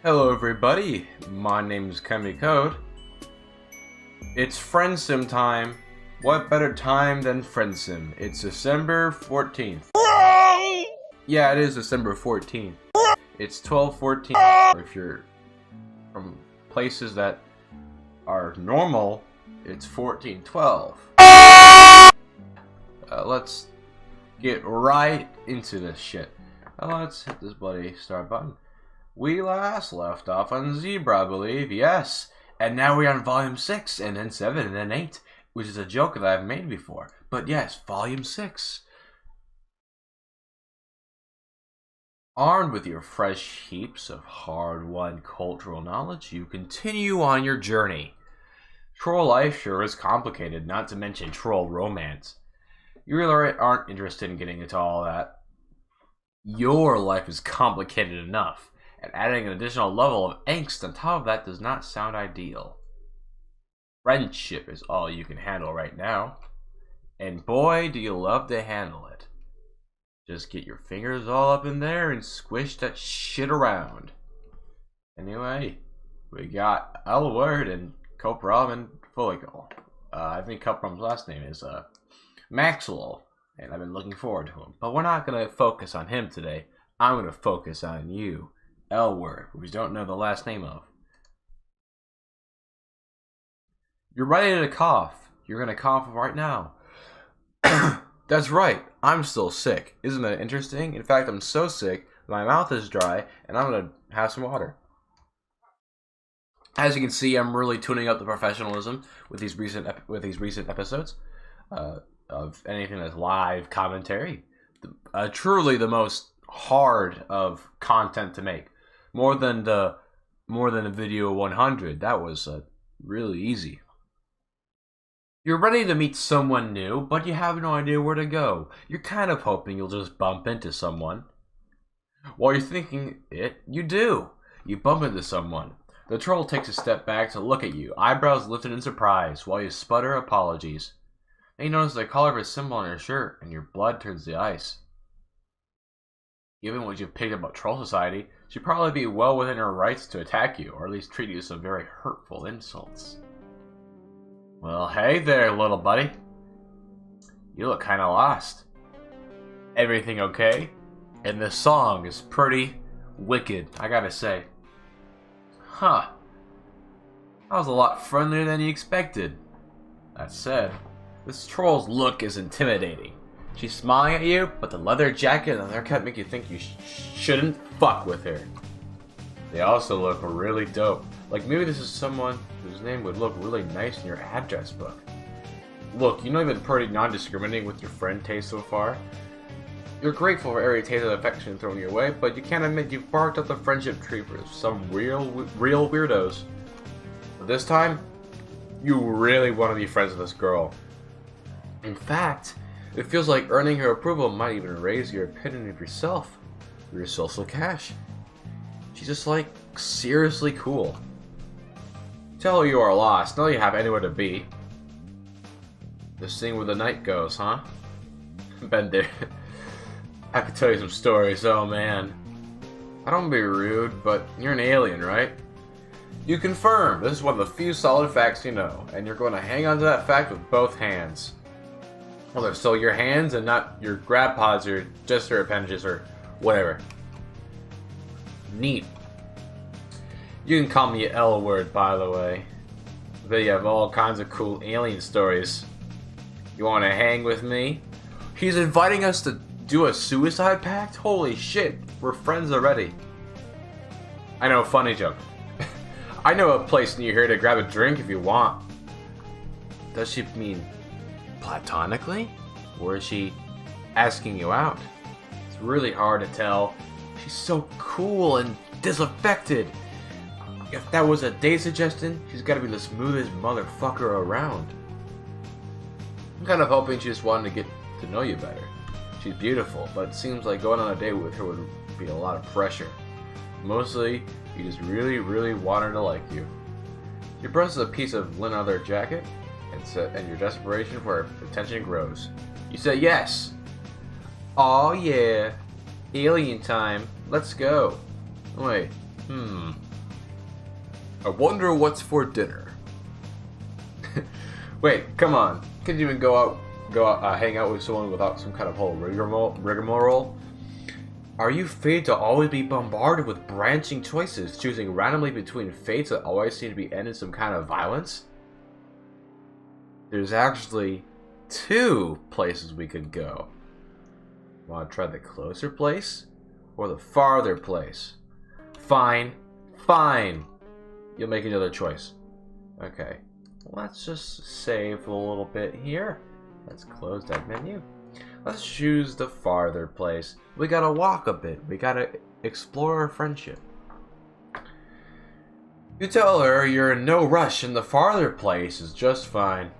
Hello everybody, my name is Kode. It's Friendsim time. What better time than Friendsim? It's December 14th. Yeah, it is December 14th. It's 12:14. Or if you're from places that are normal, it's 14:12. Let's get right into this shit. Let's hit this bloody start button. We last left off on Zebra, I believe, yes. And now we're on Volume 6, and then 7, and then 8, which is a joke that I've made before. But yes, Volume 6. Armed with your fresh heaps of hard-won cultural knowledge, you continue on your journey. Troll life sure is complicated, not to mention troll romance. You really aren't interested in getting into all that. Your life is complicated enough. And adding an additional level of angst on top of that does not sound ideal. Friendship is all you can handle right now. And boy, do you love to handle it. Just get your fingers all up in there and squish that shit around. Anyway, we got Elwurd and Kopram and Follicle. I think Kopram's last name is Maxwell, and I've been looking forward to him. But we're not going to focus on him today. I'm going to focus on you. Elwurd, who we don't know the last name of. You're ready to cough. You're gonna cough right now. That's right, I'm still sick. Isn't that interesting? In fact, I'm so sick, my mouth is dry, and I'm gonna have some water. As you can see, I'm really tuning up the professionalism with these recent episodes of anything that's live commentary. Truly the most hard of content to make. More than a video 100. That was really easy. You're ready to meet someone new, but you have no idea where to go. You're kind of hoping you'll just bump into someone. While you're thinking it, you do. You bump into someone. The troll takes a step back to look at you, eyebrows lifted in surprise, while you sputter apologies. Then you notice the color of a symbol on your shirt, and your blood turns to ice. Given what you've picked up about Troll Society, she'd probably be well within her rights to attack you, or at least treat you with some very hurtful insults. Well, hey there, little buddy. You look kinda lost. Everything okay? And this song is pretty wicked, I gotta say. Huh. That was a lot friendlier than you expected. That said, this troll's look is intimidating. She's smiling at you, but the leather jacket and the haircut make you think you shouldn't fuck with her. They also look really dope. Like maybe this is someone whose name would look really nice in your address book. Look, you know you've been pretty non-discriminating with your friend taste so far. You're grateful for every taste of affection thrown your way, but you can't admit you've barked up the friendship tree for some real weirdos. But this time, you really want to be friends with this girl. In fact, it feels like earning her approval might even raise your opinion of yourself, or your social cash. She's just like, seriously cool. Tell her you are lost, now you have anywhere to be. Just seeing where the night goes, huh? Been there. I could tell you some stories, oh man. I don't be rude, but you're an alien, right? You confirm, this is one of the few solid facts you know, and you're going to hang on to that fact with both hands. Well, they're still your hands and not your grab pods or just your appendages or whatever. Neat. You can call me Elwurd, by the way. I bet you have all kinds of cool alien stories. You want to hang with me? He's inviting us to do a suicide pact? Holy shit, we're friends already. I know, funny joke. I know a place near here to grab a drink if you want. Does she mean platonically? Or is she asking you out? It's really hard to tell. She's so cool and disaffected. If that was a date suggestion, she's gotta be the smoothest motherfucker around. I'm kind of hoping she just wanted to get to know you better. She's beautiful, but it seems like going on a date with her would be a lot of pressure. Mostly, you just really want her to like you. She presses a piece of linen on their jacket, and your desperation for her attention grows. You say yes. Aw yeah, alien time. Let's go. Wait, I wonder what's for dinner. Wait, come on. Could you even go out, hang out with someone without some kind of whole rigmarole? Are you fated to always be bombarded with branching choices, choosing randomly between fates that always seem to be ending some kind of violence? There's actually 2 places we could go. Want to try the closer place or the farther place? Fine. Fine. You'll make another choice. Okay. Let's just save a little bit here. Let's close that menu. Let's choose the farther place. We gotta walk a bit. We gotta explore our friendship. You tell her you're in no rush and the farther place is just fine.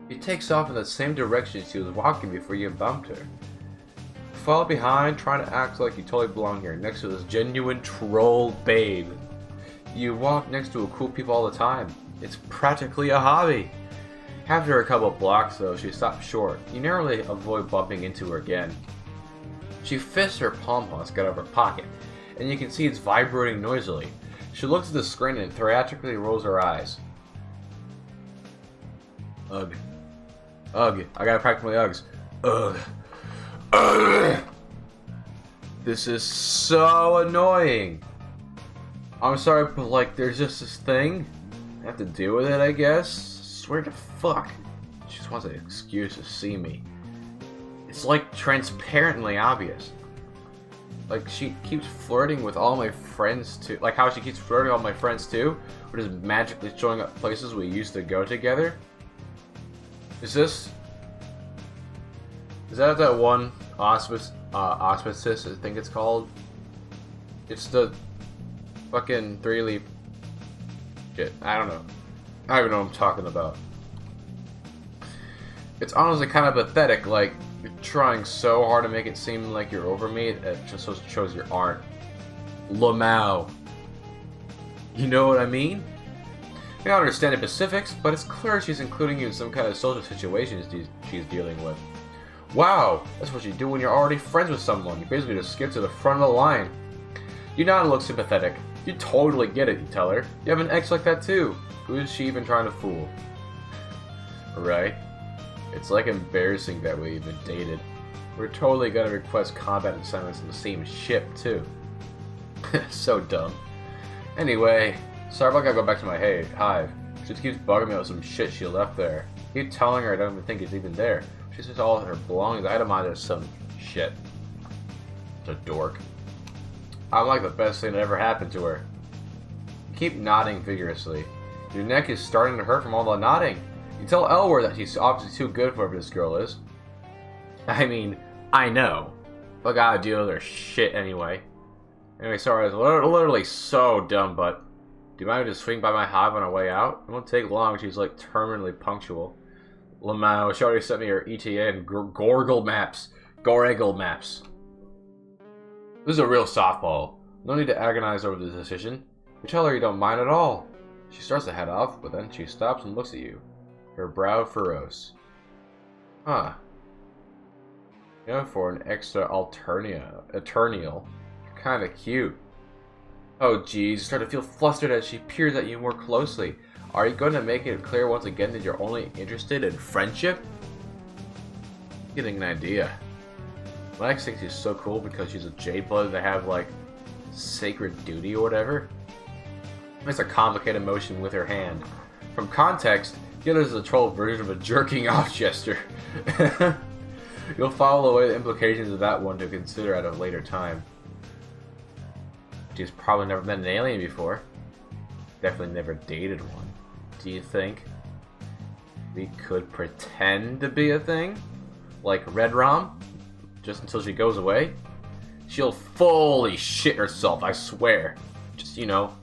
She takes off in the same direction she was walking before you bumped her. You follow behind, trying to act like you totally belong here, next to this genuine troll babe. You walk next to cool people all the time. It's practically a hobby. After a couple blocks, though, she stops short. You narrowly avoid bumping into her again. She fists her pom-poms out of her pocket, and you can see it's vibrating noisily. She looks at the screen and theatrically rolls her eyes. Ugh. Ugh. I gotta practice my Uggs. Ugh. Ugh. This is so annoying. I'm sorry, but like, there's just this thing. I have to deal with it, I guess. Swear to fuck. She just wants an excuse to see me. It's like transparently obvious. Like she keeps flirting with all my friends too. Like how she keeps flirting with all my friends too. We're just magically showing up places we used to go together. Is that one auspices I think it's called? It's the fucking 3-leaf shit. I don't know. I don't even know what I'm talking about. It's honestly kind of pathetic, like, you're trying so hard to make it seem like you're over me, it just shows you aren't. Lamau. You know what I mean? I don't understand the specifics, but it's clear she's including you in some kind of social situations she's dealing with. Wow, that's what you do when you're already friends with someone. You basically just skip to the front of the line. You nod and look sympathetic. You totally get it, you tell her. You have an ex like that too. Who is she even trying to fool? Right? It's like embarrassing that we even dated. We're totally gonna request combat assignments on the same ship too. So dumb. Anyway, sorry if I gotta go back to my hive. She just keeps bugging me with some shit she left there. I keep telling her I don't even think it's even there. She says all of her belongings itemized as some shit. It's a dork. I'm like the best thing that ever happened to her. You keep nodding vigorously. Your neck is starting to hurt from all the nodding. You tell Elwurd that she's obviously too good for whoever this girl is. I mean, I know. But I gotta deal with her shit anyway. Anyway, sorry, I was literally so dumb, but do you mind me just swing by my hive on our way out? It won't take long, she's like terminally punctual. Lamau, she already sent me her ETA and Gorgle maps. This is a real softball. No need to agonize over the decision. You tell her you don't mind at all. She starts to head off, but then she stops and looks at you. Her brow furrows. Huh. You know, for an extra eternial. Kinda cute. Oh geez, you start to feel flustered as she peers at you more closely. Are you going to make it clear once again that you're only interested in friendship? Getting an idea. My ex thinks she's so cool because she's a J-blood that have like sacred duty or whatever. It's a complicated motion with her hand. From context, it is a troll version of a jerking off gesture. You'll follow away the implications of that one to consider at a later time. She's probably never met an alien before. Definitely never dated one. Do you think we could pretend to be a thing? Like Red Rom? Just until she goes away? She'll fully shit herself, I swear. Just, you know,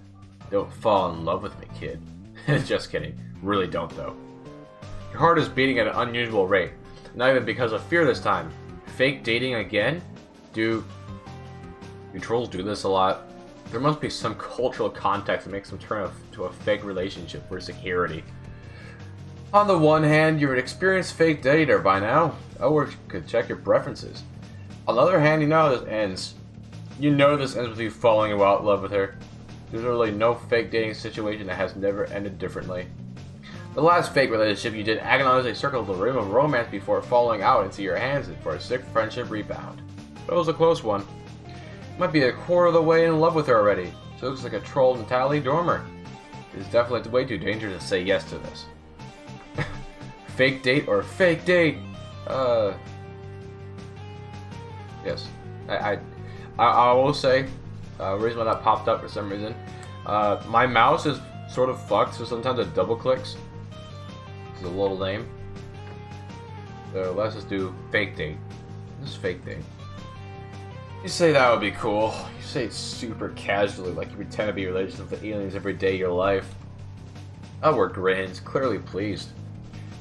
don't fall in love with me, kid. Just kidding. Really don't, though. Your heart is beating at an unusual rate. Not even because of fear this time. Fake dating again? Do trolls do this a lot? There must be some cultural context that makes them turn to a fake relationship for security. On the one hand, you're an experienced fake dater by now. Elwurd could check your preferences. On the other hand, you know how this ends. You know this ends with you falling in love with her. There's really no fake dating situation that has never ended differently. The last fake relationship you did agonizingly circled the rim of romance before falling out into your hands for a sick friendship rebound. But it was a close one. You might be a quarter of the way in love with her already. She looks like a troll Natalie Dormer. It's definitely way too dangerous to say yes to this. Fake date or fake date? Yes. I will say, the reason why that popped up for some reason, my mouse is sort of fucked, so sometimes it double clicks. It's a little lame. So let's just do fake date. This is fake date. You say that would be cool. You say it super casually, like you pretend to be related with the aliens every day of your life. Elwurd grins, clearly pleased.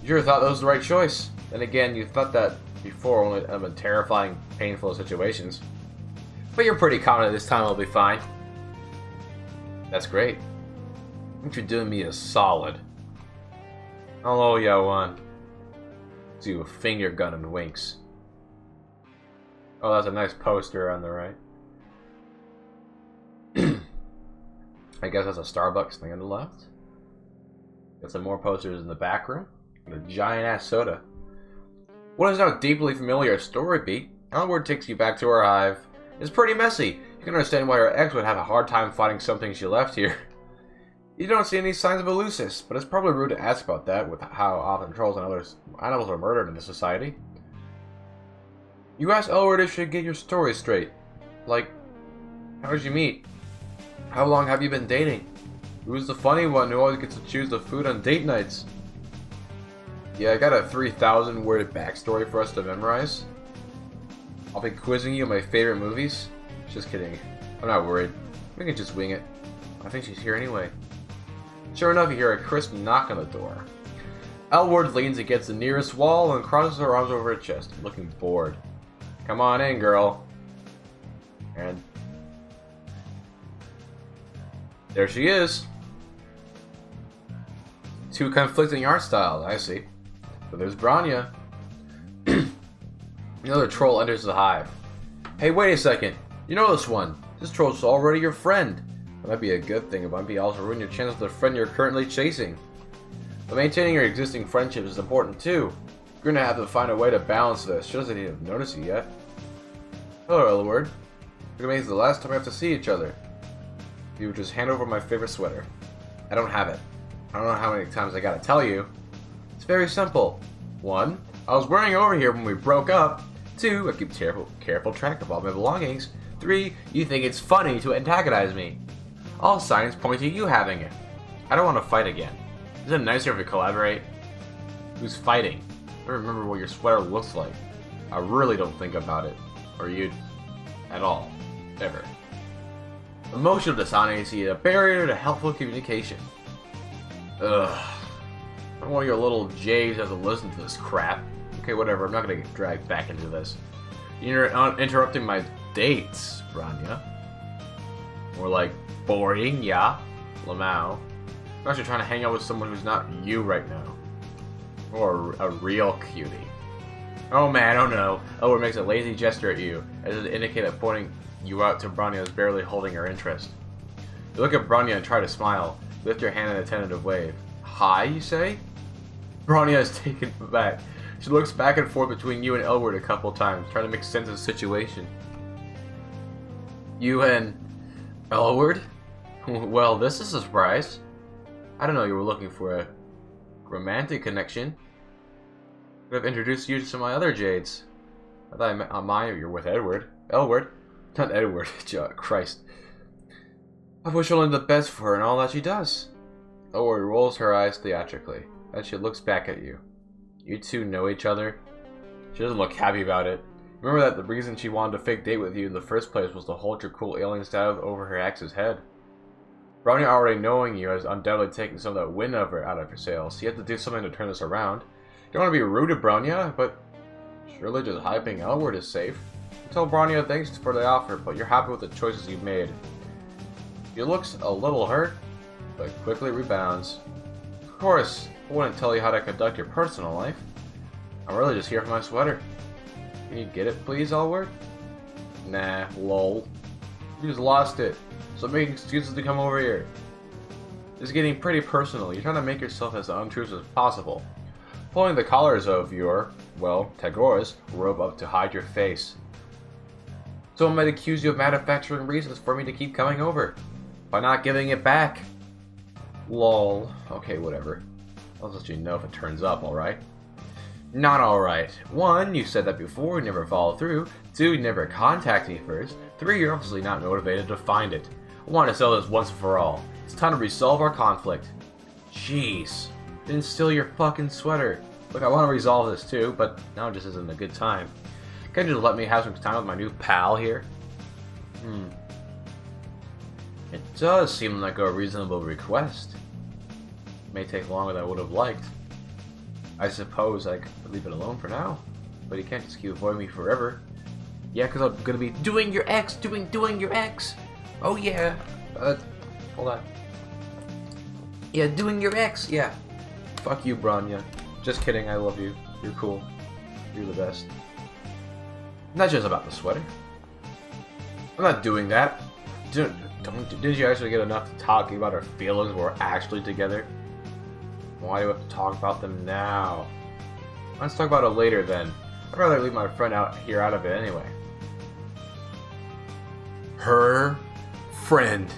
You sure thought that was the right choice. Then again, you thought that before, only in terrifying, painful situations. But you're pretty confident this time it'll be fine. That's great. I think you're doing me a solid. Hello, Yawan. Do a finger gun and winks. Oh, that's a nice poster on the right. I guess that's a Starbucks thing on the left. Got some more posters in the back room. And a giant-ass soda. What is now a deeply familiar story beat? Elwurd takes you back to her hive. It's pretty messy. You can understand why her ex would have a hard time fighting something she left here. You don't see any signs of Eleusis, but it's probably rude to ask about that with how often trolls and other animals are murdered in this society. You asked Elwurd if she could get your story straight. Like, how did you meet? How long have you been dating? Who's the funny one who always gets to choose the food on date nights? Yeah, I got a 3,000 word backstory for us to memorize. I'll be quizzing you on my favorite movies. Just kidding. I'm not worried. We can just wing it. I think she's here anyway. Sure enough, you hear a crisp knock on the door. Elwurd leans against the nearest wall and crosses her arms over her chest, looking bored. Come on in, girl. And there she is. Two conflicting art styles, I see. But there's Branya. Another troll enters the hive. Hey, wait a second. You know this one. This troll's already your friend. That might be a good thing. It might be also ruin your chances with the friend you're currently chasing. But maintaining your existing friendship is important too. You're gonna have to find a way to balance this. She doesn't even notice you yet. Hello, Elwurd. It means the last time we have to see each other. You would just hand over my favorite sweater. I don't have it. I don't know how many times I gotta tell you. It's very simple. 1. I was wearing it over here when we broke up. 2. I keep careful track of all my belongings. 3. You think it's funny to antagonize me. All signs point to you having it. I don't want to fight again. Isn't it nicer if we collaborate? Who's fighting? I don't remember what your sweater looks like. I really don't think about it. Or you. At all. Ever. Emotional dishonesty is a barrier to helpful communication. Ugh. I don't want your little J's have to listen to this crap. Okay, whatever. I'm not gonna get dragged back into this. You're interrupting my dates, Branya. More like boring, yeah. Lamau. I'm actually trying to hang out with someone who's not you right now. Or a real cutie. Oh man, oh no. Elwurd makes a lazy gesture at you, as if to indicate that pointing you out to Branya is barely holding her interest. You look at Branya and try to smile. Lift your hand in a tentative wave. Hi, you say? Branya is taken aback. She looks back and forth between you and Elwurd a couple times, trying to make sense of the situation. You and Elwurd? Well, this is a surprise. I don't know you were looking for a romantic connection. I could have introduced you to some of my other Jades. I thought I meant on mine you're with Elwurd. Elwurd? Not Edward. Christ. I wish only the best for her and all that she does. Elwurd rolls her eyes theatrically. Then she looks back at you. You two know each other? She doesn't look happy about it. Remember that the reason she wanted to fake date with you in the first place was to hold your cool alien status over her ex's head. Branya already knowing you has undoubtedly taken some of that wind out of her sails. You have to do something to turn this around. You don't want to be rude to Branya, but surely just hyping Elwurd is safe. You tell Branya thanks for the offer, but you're happy with the choices you've made. She looks a little hurt, but quickly rebounds. Of course, I wouldn't tell you how to conduct your personal life. I'm really just here for my sweater. Can you get it, please, Elwurd? Nah, lol. You just lost it. So making excuses to come over here. It's getting pretty personal. You're trying to make yourself as untrue as possible. Pulling the collars of your, well, Tagora's robe up to hide your face. Someone might accuse you of manufacturing reasons for me to keep coming over. By not giving it back. Lol. Okay, whatever. I'll let you know if it turns up, alright? Not alright. 1, you said that before, you never followed through. 2, you never contacted me first. 3, you're obviously not motivated to find it. I want to settle this once and for all. It's time to resolve our conflict. Jeez. Didn't steal your fucking sweater. Look, I want to resolve this too, but now just isn't a good time. Can you just let me have some time with my new pal here? It does seem like a reasonable request. It may take longer than I would have liked. I suppose I could leave it alone for now, but you can't just keep avoiding me forever. Yeah, because I'm gonna be doing your ex, doing your ex. Oh yeah. Hold on. Yeah, doing your ex. Yeah. Fuck you, Branya. Just kidding. I love you. You're cool. You're the best. Not just about the sweater. I'm not doing that. Did you actually get enough to talking about our feelings when we're actually together? Why do we have to talk about them now? Let's talk about it later then. I'd rather leave my friend out of it anyway. Her friend.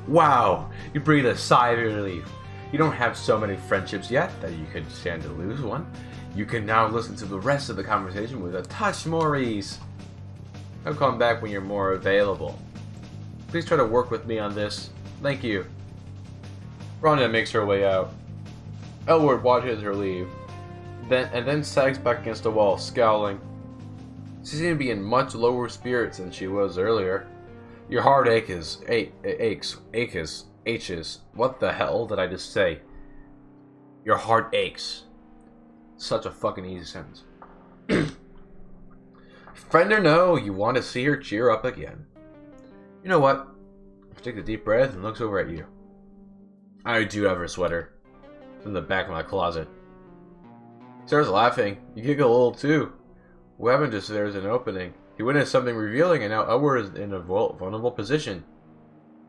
Wow, you breathe a sigh of relief. You don't have so many friendships yet that you could stand to lose one. You can now listen to the rest of the conversation with a touch more ease. I'll come back when you're more available. Please try to work with me on this. Thank you. Rhonda makes her way out. Elwurd watches her leave, then sags back against the wall, scowling. She seemed to be in much lower spirits than she was earlier. Your heart aches. What the hell did I just say? Your heart aches. Such a fucking easy sentence. Friend or no, you want to see her cheer up again. You know what? She takes a deep breath and looks over at you. I do have her sweater. It's in the back of my closet. He starts laughing. You giggle a little too. What happened just there's an opening. He witnessed something revealing and now Elwurd is in a vulnerable position.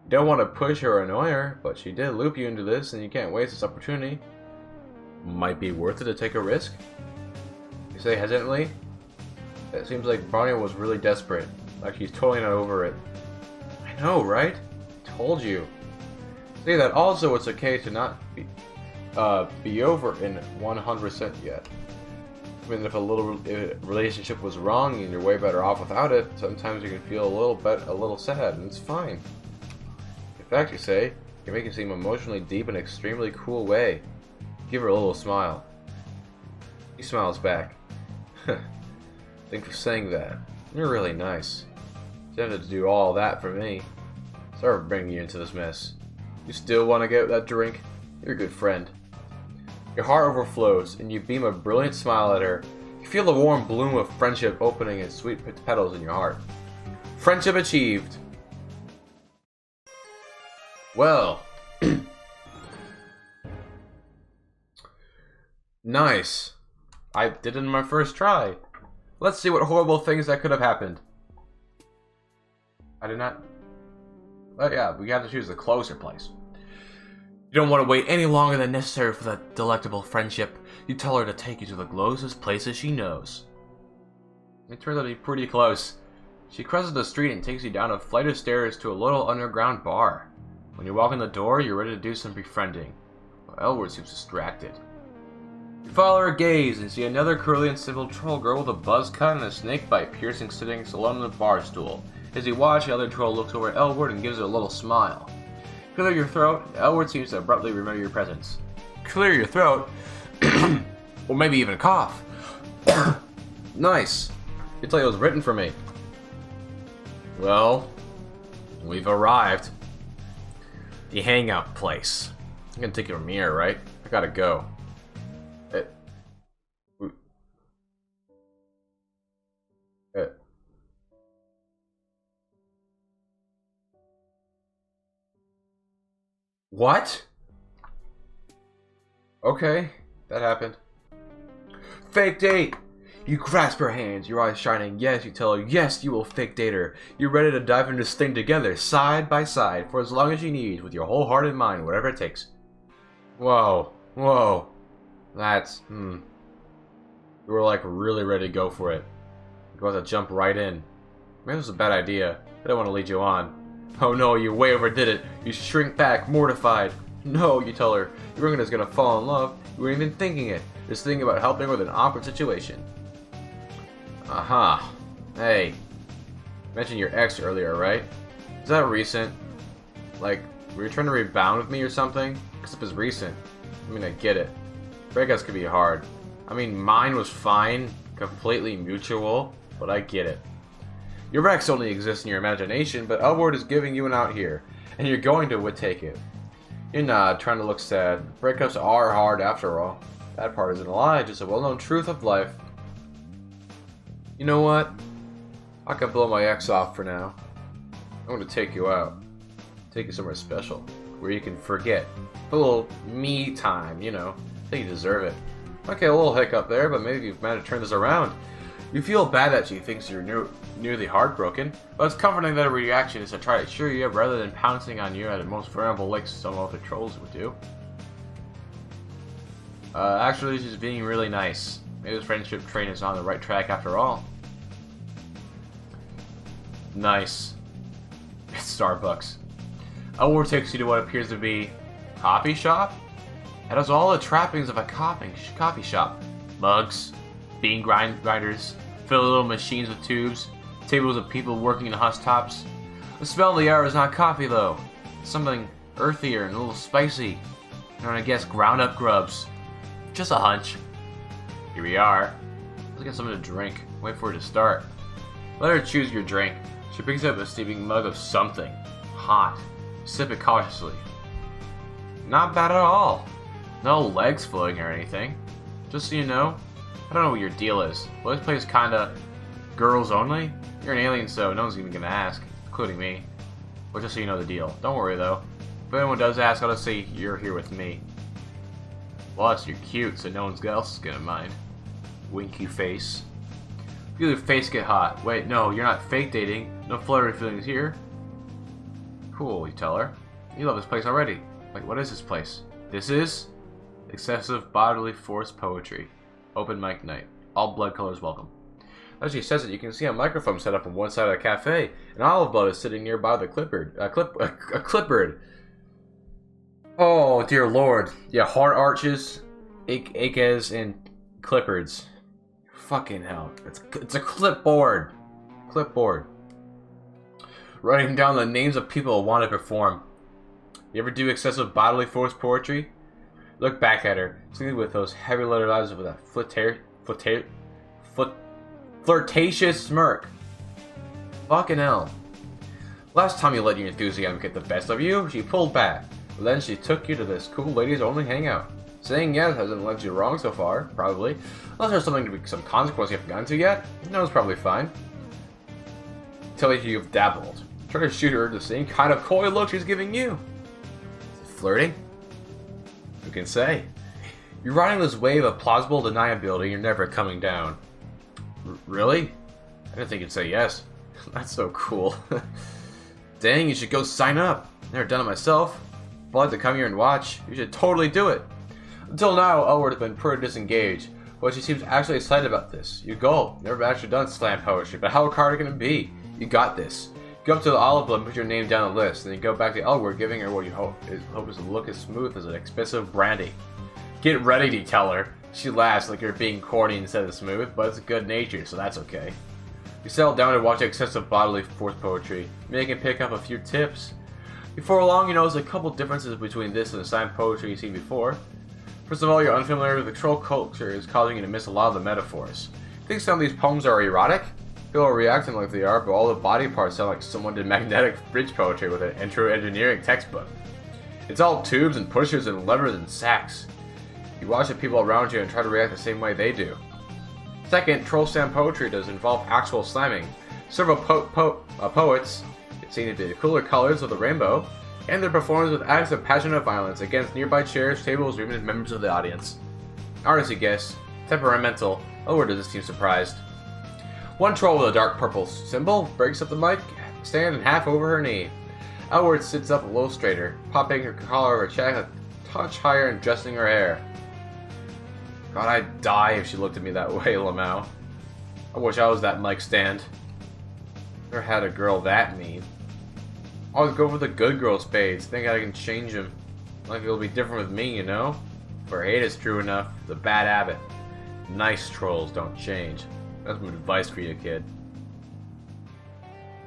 You don't want to push her or annoy her, but she did loop you into this and you can't waste this opportunity. Might be worth it to take a risk? You say hesitantly. It seems like Branya was really desperate. Like she's totally not over it. I know, right? I told you. Say that also it's okay to not be over in 100% yet. I mean, if a relationship was wrong and you're way better off without it, sometimes you can feel a little sad, and it's fine. In fact, you say, you can make it seem emotionally deep in an extremely cool way. Give her a little smile. He smiles back. Thanks for saying that. You're really nice. You had to do all that for me. Sorry for bringing you into this mess. You still want to get that drink? You're a good friend. Your heart overflows, and you beam a brilliant smile at her. You feel the warm bloom of friendship opening its sweet petals in your heart. Friendship achieved. Well. Nice. I did it in my first try. Let's see what horrible things that could have happened. I did not... Oh yeah, we have to choose a closer place. You don't want to wait any longer than necessary for that delectable friendship. You tell her to take you to the closest places she knows. It turns out to be pretty close. She crosses the street and takes you down a flight of stairs to a little underground bar. When you walk in the door, you're ready to do some befriending. Well, Elwurd seems distracted. You follow her gaze and see another curly and civil troll girl with a buzz cut and a snake bite piercing sitting alone on the bar stool. As you watch, the other troll looks over at Elwurd and gives her a little smile. Clear your throat. Elwurd seems to abruptly remember your presence. Clear your throat? Or maybe even cough. Nice. It's like it was written for me. Well, we've arrived. The hangout place. I'm gonna take your mirror, right? I gotta go. What? Okay, that happened. Fake date! You grasp her hands, your eyes shining. Yes, you tell her, yes, you will fake date her. You're ready to dive into this thing together, side by side, for as long as you need, with your whole heart and mind, whatever it takes. Whoa, whoa. That's, You were like really ready to go for it. You're about to jump right in. Maybe this was a bad idea. I don't want to lead you on. Oh no, you way overdid it. You shrink back, mortified. No, you tell her. You weren't just gonna fall in love. You weren't even thinking it. Just thinking about helping her with an awkward situation. Aha. Hey. You mentioned your ex earlier, right? Is that recent? Like, were you trying to rebound with me or something? Because if it's recent, I mean, I get it. Breakups could be hard. I mean, mine was fine, completely mutual, but I get it. Your ex only exists in your imagination, but Elwurd is giving you an out here, and you're going to take it. You're not trying to look sad. Breakups are hard after all. That part isn't a lie, just a well-known truth of life. You know what? I can blow my ex off for now. I'm going to take you out. Take you somewhere special, where you can forget. A little me time, you know. I think you deserve it. Okay, a little hiccup there, but maybe you've managed to turn this around. You feel bad that she thinks you're nearly heartbroken, but it's comforting that her reaction is to try to cheer you up rather than pouncing on you at the most vulnerable like some other trolls would do. Actually, she's being really nice. Maybe this friendship train is on the right track after all. Nice. It's Starbucks. Elwurd takes you to what appears to be a coffee shop. It has all the trappings of a coffee shop. Mugs, bean grinders, filled little machines with tubes, tables of people working in housetops. The smell of the air is not coffee though. It's something earthier and a little spicy. And I guess ground up grubs. Just a hunch. Here we are. Let's get something to drink. Wait for it to start. Let her choose your drink. She picks up a steaming mug of something. Hot. Sip it cautiously. Not bad at all. No legs floating or anything. Just so you know, I don't know what your deal is. Well, this place kinda girls only? You're an alien, so no one's even gonna ask, including me. But just so you know the deal. Don't worry though. If anyone does ask, I'll just say you're here with me. Plus, you're cute, so no one else is gonna mind. Winky face. Feel your face get hot. Wait, no, you're not fake dating. No flirty feelings here. Cool, you tell her. You love this place already. Wait, what is this place? This is excessive bodily force poetry. Open mic night. All blood colors welcome. As she says it, you can see a microphone set up on one side of the cafe, and Olive Blood is sitting nearby the clipboard. Clipboard. Oh, dear lord. Yeah, hard arches, acres, and clipboards. Fucking hell. It's a clipboard. Clipboard. Writing down the names of people who want to perform. You ever do excessive bodily force poetry? Look back at her, singing with those heavy lettered eyes with a flirtatious smirk. Fucking hell. Last time you let your enthusiasm get the best of you, she pulled back. But then she took you to this cool ladies only hangout. Saying yes hasn't led you wrong so far, probably. Unless there's something to be some consequence you haven't gotten to yet. No, it's probably fine. Tell you you've dabbled. Try to shoot her the same kind of coy look she's giving you. Flirting? Who can say? You're riding this wave of plausible deniability, you're never coming down. Really? I didn't think you'd say yes. That's so cool. Dang, you should go sign up. Never done it myself. If I'd like to come here and watch, you should totally do it. Until now, Elwurd has been pretty disengaged, but she seems actually excited about this. You go. Never actually done slam poetry, but how hard can it be? You got this. Go up to the Olive Blood and put your name down the list, then you go back to Elwurd, giving her what you hope is to look as smooth as an expensive brandy. Get ready, to tell her. She laughs like you're being corny instead of smooth, but it's good natured, so that's okay. You settle down and watch excessive bodily force poetry. Maybe you can pick up a few tips. Before long, you notice a couple differences between this and the signed poetry you've seen before. First of all, you're unfamiliar with the troll culture is causing you to miss a lot of the metaphors. You think some of these poems are erotic? People are reacting like they are, but all the body parts sound like someone did magnetic bridge poetry with an intro engineering textbook. It's all tubes and pushers and levers and sacks. You watch the people around you and try to react the same way they do. Second, troll slam poetry does involve actual slamming. Several poets, it seems to be the cooler colors of the rainbow, and their performance with acts of passionate violence against nearby chairs, tables, or even members of the audience. Artists, you guess, temperamental. Elwurd doesn't seem surprised. One troll with a dark purple symbol breaks up the mic stand and half over her knee. Elwurd sits up a little straighter, popping her collar of her check a touch higher and adjusting her hair. God, I'd die if she looked at me that way, Lamau. I wish I was that mic stand. Never had a girl that mean. Always go for the good girl spades, think I can change them. Like it'll be different with me, you know? For hate is true enough, the bad habit. Nice trolls don't change. That's some advice for you, kid.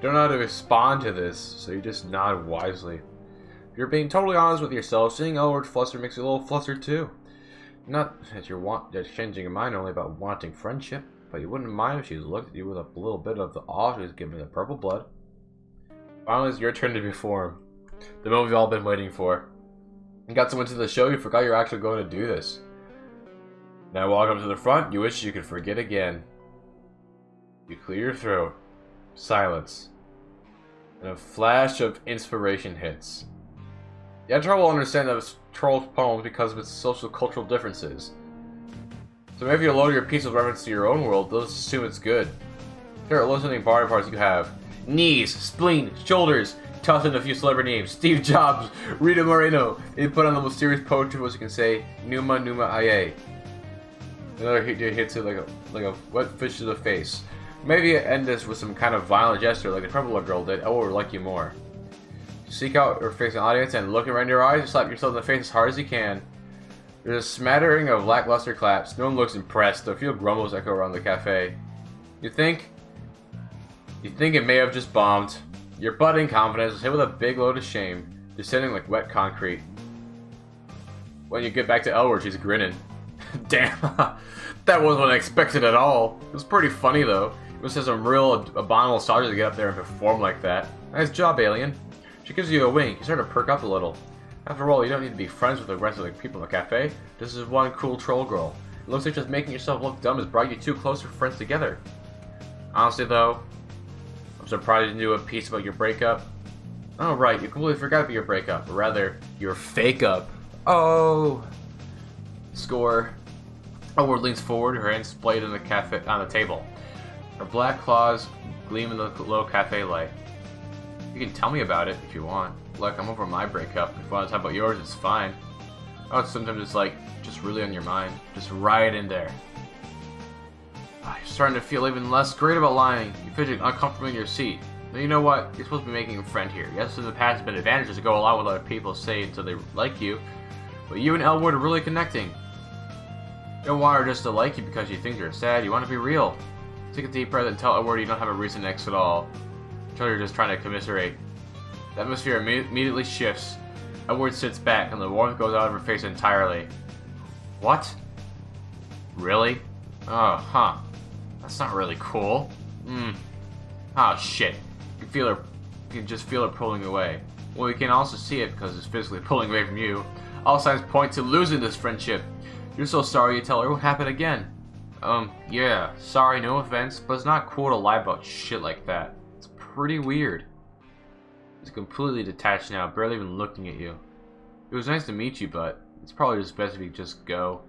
Don't know how to respond to this, so you just nod wisely. If you're being totally honest with yourself, seeing Elwurd fluster makes you a little flustered too. Not that you're changing your mind only about wanting friendship, but you wouldn't mind if she looked at you with a little bit of the awe she was giving the purple blood. Finally, it's your turn to perform. The moment we've all been waiting for. You got so much of the show, you forgot you're actually going to do this. Now walk up to the front, you wish you could forget again. You clear your throat. Silence. And a flash of inspiration hits. The editor will understand that it's Troll's poems because of its social cultural differences. So maybe you'll load your piece of reference to your own world, they'll just assume it's good. Here are listening body parts you have. Knees, spleen, shoulders. Toss in a few celebrity names. Steve Jobs, Rita Moreno. They put on the mysterious poetry what you can say, Numa Numa Aye. Another hits it like a wet fish to the face. Maybe end this with some kind of violent gesture like the Purple girl did. Elwurd would like you more. Seek out or face an audience and look around your eyes and slap yourself in the face as hard as you can. There's a smattering of lackluster claps. No one looks impressed. A few grumbles echo around the cafe. You think it may have just bombed. Your budding confidence is hit with a big load of shame, descending like wet concrete. When you get back to Elwurd, she's grinning. Damn, that wasn't expected at all. It was pretty funny though. It was just some real abominable nostalgia to get up there and perform like that. Nice job, alien. She gives you a wink. You start to perk up a little. After all, you don't need to be friends with the rest of the people in the cafe. This is one cool troll girl. It looks like just making yourself look dumb has brought you two closer friends together. Honestly though, I'm surprised you didn't do a piece about your breakup. Oh right, you completely forgot about your breakup, or rather, your fake-up. Oh! Score. Elwurd leans forward, her hands splayed on the table. Her black claws gleam in the low cafe light. You can tell me about it if you want. Look, I'm over my breakup. If you want to talk about yours, it's fine. Oh, sometimes it's like, just really on your mind. Just right in there. You're starting to feel even less great about lying. You're fidgeting uncomfortably in your seat. Now you know what? You're supposed to be making a friend here. Yes, in the past, it's been advantages to go along with what other people say until they like you. But you and Elwurd are really connecting. You don't want her just to like you because you think you're sad. You want to be real. Take a deep breath and tell Elwurd you don't have a reason to X at all. Tell her you're just trying to commiserate. The atmosphere immediately shifts. Elwurd sits back and the warmth goes out of her face entirely. What? Really? Oh, huh. That's not really cool. Oh, shit. You can just feel her pulling away. Well, you can also see it because it's physically pulling away from you. All signs point to losing this friendship. You're so sorry you tell her what happened again. Yeah. Sorry, no offense, but it's not cool to lie about shit like that. It's pretty weird. He's completely detached now, barely even looking at you. It was nice to meet you, but it's probably just best if you just go.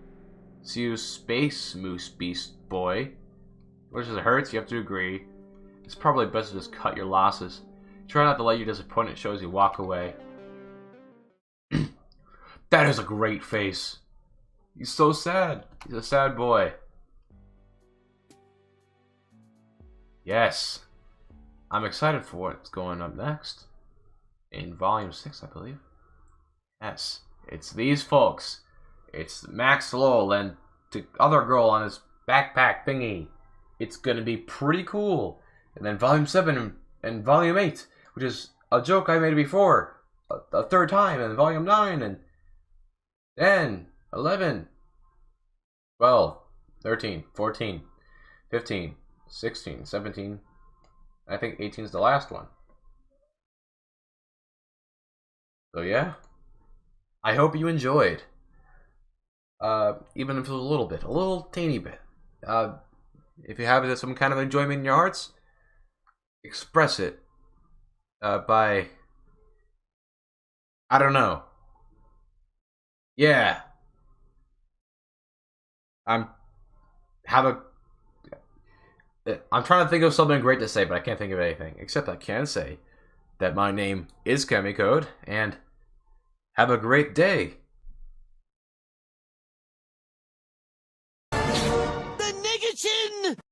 See you, space moose beast boy. Much as it hurts, you have to agree. It's probably best to just cut your losses. Try not to let your disappointment show as you walk away. That is a great face. He's so sad. He's a sad boy. Yes. I'm excited for what's going up next. In Volume 6, I believe. Yes. It's these folks. It's Max Lowell and the other girl on his backpack thingy. It's gonna be pretty cool. And then Volume 7 and Volume 8, which is a joke I made before. A third time. And Volume 9 and 10, 11, 12, 13, 14, 15, 16, 17. I think 18 is the last one. So yeah. I hope you enjoyed. Even if it was a little teeny bit. If you have some kind of enjoyment in your hearts, express it by, I don't know. Yeah. I'm have a... I'm trying to think of something great to say, but I can't think of anything. Except I can say that my name is Kode, and have a great day. The Niggerchin!